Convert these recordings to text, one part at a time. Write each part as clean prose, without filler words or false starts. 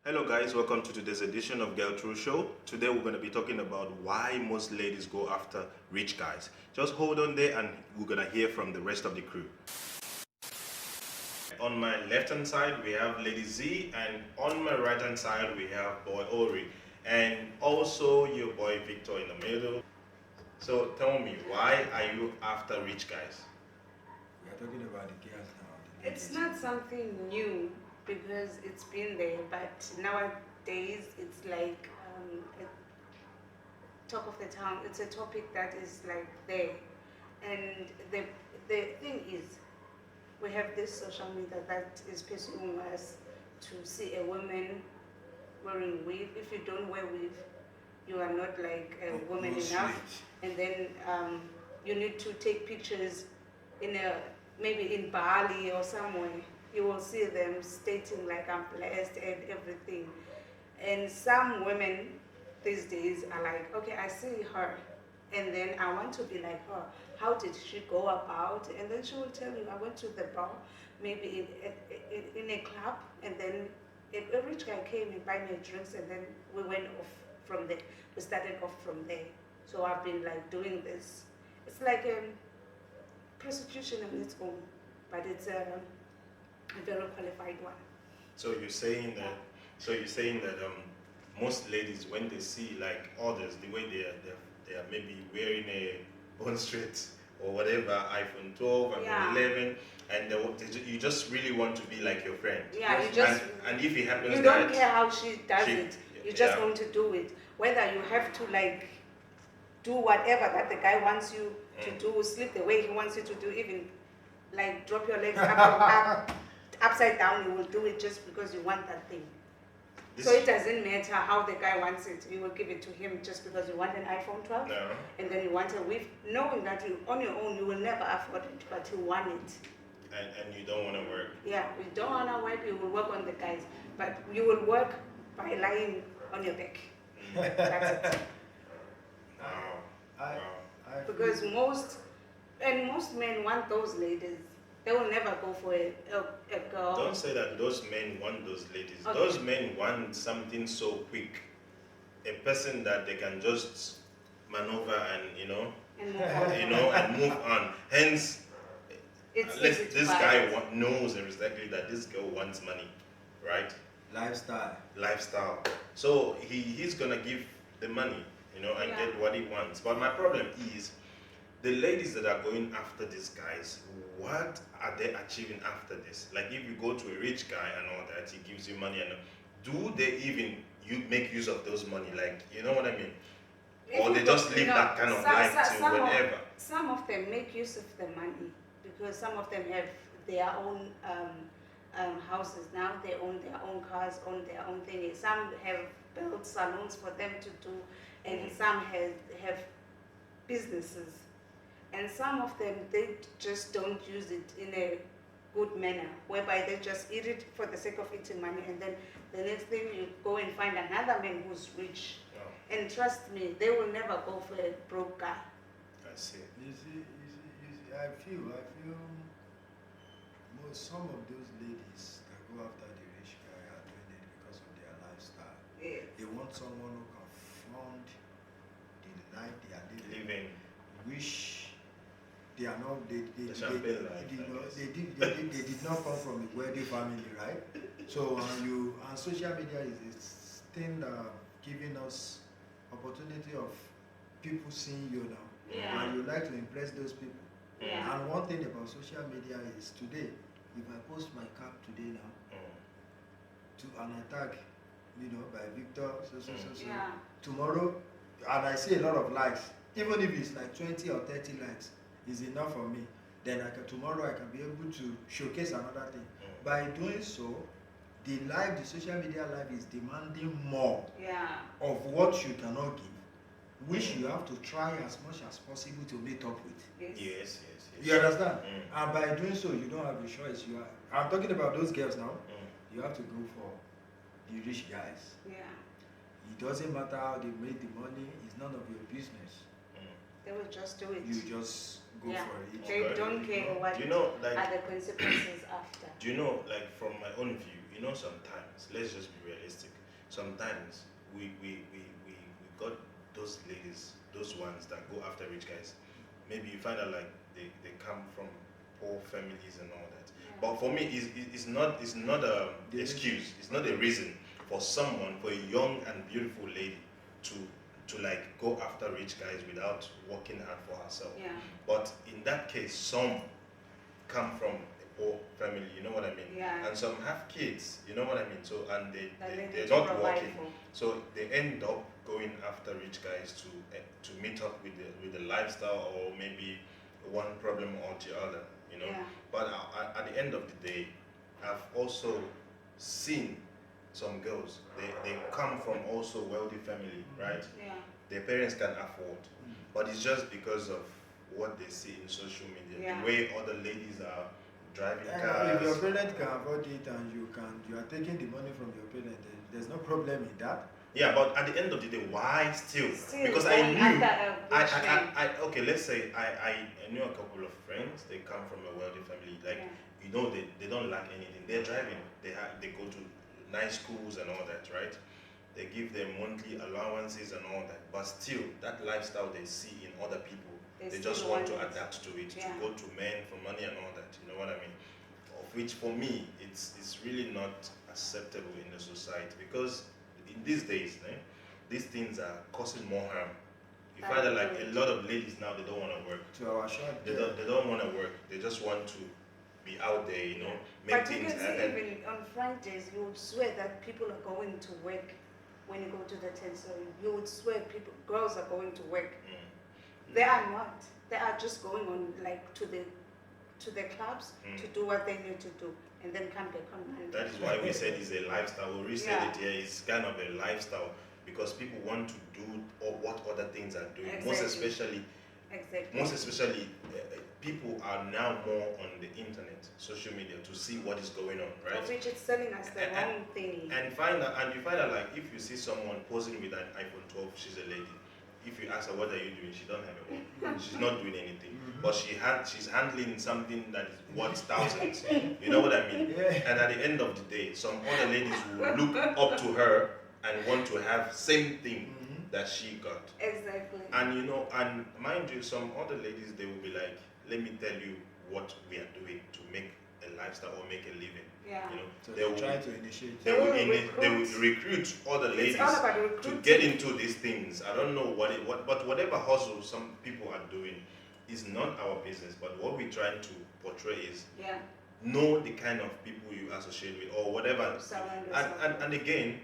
Hello guys, welcome to today's edition of GetRealShow. Today we're going to be talking about why most ladies go after rich guys. Just hold on there and we're going to hear from the rest of the crew. On my left hand side we have Lady Z, and on my right hand side we have boy Ori, and also your boy Victor in the middle. So tell me, why are you after rich guys? We are talking about the girls now. It's not something new because it's been there, but nowadays it's like a talk of the town. It's a topic that is like there, and the thing is, we have this social media that is pursuing us to see a woman wearing weave. If you don't wear weave, you are not like a woman enough, and then you need to take pictures in a maybe in Bali or somewhere. You will see them stating like I'm blessed and everything. And some women these days are like, okay, I see her, and then I want to be like her. How did she go about? And then she will tell you, I went to the bar, maybe in a club, and then a rich guy came and buy me drinks, and then we went off from there. We started off from there. So I've been like doing this. It's like prostitution on its own, but it's a very qualified one. So you're saying that most ladies, when they see like others, the way they are maybe wearing a Bond Street or whatever, iPhone 12, iPhone 11, and you just really want to be like your friend. Yeah, you just and if it happens, you don't care how she does it. You just yeah. want to do it. Whether you have to like do whatever that the guy wants you to do, sleep the way he wants you to do, even like drop your legs upside down, you will do it just because you want that thing. So it doesn't matter how the guy wants it. You will give it to him just because you want an iPhone 12, No. and then you want a weave, knowing that you on your own you will never afford it, but you want it. And you don't want to work. Yeah, you don't want to work. You will work on the guys, but you will work by lying on your back. That's it. Wow. Because most men want those ladies. They will never go for a girl. Don't say that those men want those ladies. Okay. Those men want something so quick. A person that they can just maneuver and and move on. Hence, this guy knows exactly that this girl wants money, right? Lifestyle. So he's gonna give the money, and get what he wants. But my problem is, the ladies that are going after these guys, what are they achieving after this? Like if you go to a rich guy and all that, he gives you money, and do they even make use of those money? Like, you know what I mean? Or they just live that kind of life till whenever? Some of them make use of the money because some of them have their own houses now. They own their own cars, own their own thing. Some have built salons for them to do, and some have businesses. And some of them, they just don't use it in a good manner, whereby they just eat it for the sake of eating money, and then the next thing you go and find another man who's rich. Oh. And trust me, they will never go for a broke guy. I see. You see, I feel some of those ladies that go after the rich guy are doing it because of their lifestyle. Yes. They want someone who can fund the life they are living. Which they are not. They did not come from a wealthy family, right? So and social media is a thing that giving us opportunity of people seeing you now, and you like to impress those people. Yeah. And one thing about social media is today, if I post my cap today now, to an attack, by Victor, Yeah. tomorrow, and I see a lot of likes. Even if it's like 20 or 30 likes, is enough for me. Then tomorrow I can be able to showcase another thing. By doing so, the social media life is demanding more of what you cannot give, which you have to try as much as possible to meet up with. Yes. You understand? And by doing so, you don't have a choice. I'm talking about those girls now. You have to go for the rich guys. Yeah. It doesn't matter how they make the money. It's none of your business. They will just do it. You just go for it. They don't care what are the consequences after. Do you know, like from my own view, sometimes, let's just be realistic. sometimes we got those ladies, those ones that go after rich guys. Maybe you find out like they come from poor families and all that. Yeah. But for me, it's not a excuse. It's not a reason for someone, for a young and beautiful lady to like go after rich guys without working hard for herself. Yeah. But in that case, some come from a poor family, you know what I mean? Yeah. And some have kids, you know what I mean? So and they're to not provide working. for. So they end up going after rich guys to meet up with the lifestyle, or maybe one problem or the other, you know. Yeah. But at the end of the day, I've also seen some girls. They come from also wealthy family, right? Yeah. Their parents can afford, but it's just because of what they see in social media, Yeah. the way other ladies are driving If cars. your parent can afford it and you are taking the money from your parent, there's no problem in that. Yeah, but at the end of the day, why still? Because I going knew, after a rich man. okay, let's say I knew a couple of friends. They come from a wealthy family. Like, Yeah. you know, they don't lack anything. They're driving. They go to nice schools and all that, right? They give them monthly allowances and all that. But still, that lifestyle they see in other people, they just still want to it. adapt to it, Yeah. to go to men for money and all that. You know what I mean? Of which, for me, it's really not acceptable in the society, because in these days, these things are causing more harm. You find that like a lot of ladies now, they don't want to work. To our short, They don't want to work. They just want to be out there, you know, make But you things can see happen. even on Fridays, you would swear that people are going to work when you go to the tensory. You would swear girls are going to work. They are not. They are just going on like to the clubs to do what they need to do and then come back on Monday. That is why we said it's a lifestyle. We said it here, it's kind of a lifestyle, because people want to do what other things are doing. Exactly. Most especially, people are now more on the internet, social media, to see what is going on, right? Of which it's selling us the wrong thing. And you find out like, if you see someone posing with an iPhone 12, she's a lady. If you ask her what are you doing, she don't have a phone. She's not doing anything, but she's handling something that is worth thousands. You know what I mean? Yeah. And at the end of the day, some other ladies will look up to her and want to have same thing that she got. Exactly. And you know, and mind you, some other ladies, they will be like, let me tell you what we are doing to make a lifestyle or make a living. Yeah. You know, So they will try to initiate. they will recruit other ladies It's all about to recruiting. get into these things. I don't know but whatever hustle some people are doing is not our business. But what we're trying to portray is, know the kind of people you associate with or whatever. And again,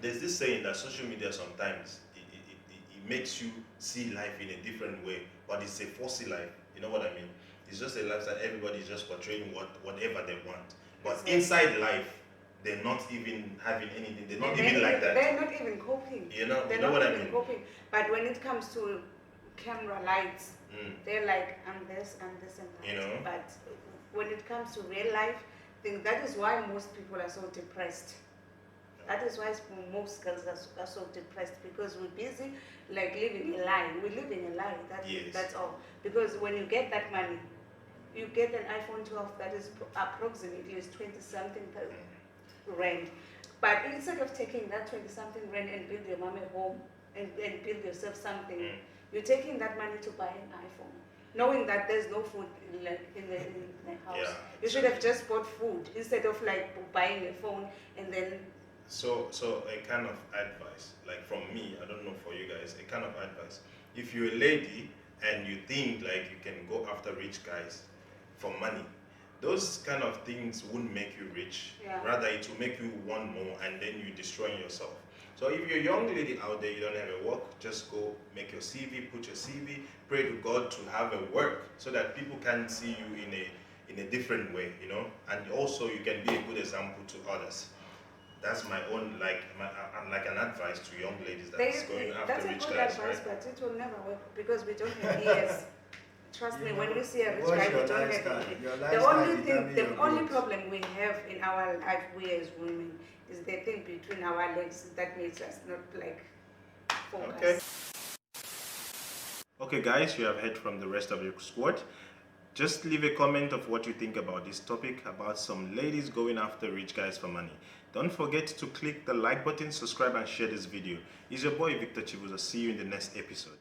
there's this saying that social media sometimes it makes you see life in a different way, but it's a fussy life. You know what I mean? It's just a life that everybody's just portraying whatever they want. But inside life, they're not even having anything. They're not even like that. They're not even coping. You know They're not what I even mean? coping. But when it comes to camera lights, they're like, I'm this, and that. You know? But when it comes to real life, I think that is why most people are so depressed. That is why most girls are so depressed, because we're busy like living a lie. We're living a lie. That's all. Because when you get that money, you get an iPhone 12 that is approximately 20-something rand. But instead of taking that 20-something rand and build your mom a home and build yourself something, you're taking that money to buy an iPhone, knowing that there's no food in the house. Yeah, you should have just bought food instead of like buying a phone and then. So a kind of advice, like from me, I don't know for you guys, a kind of advice. If you're a lady and you think like you can go after rich guys for money, those kind of things wouldn't make you rich. Yeah. Rather, it will make you want more, and then you destroying yourself. So if you're a young lady out there, you don't have a work, just go make your CV, put your CV, pray to God to have a work so that people can see you in a different way, you know, and also you can be a good example to others. That's my own, I'm like an advice to young ladies that's going after rich guys. That's a good advice, right? But it will never work because we don't have ears. Trust me, when we see a rich guy, we don't have ears. The only problem we have in our life, we as women, is the thing between our legs that makes us not like focus. Okay guys, you have heard from the rest of your squad. Just leave a comment of what you think about this topic, about some ladies going after rich guys for money. Don't forget to click the like button, subscribe, and share this video. It's your boy Victor Chibuza. See you in the next episode.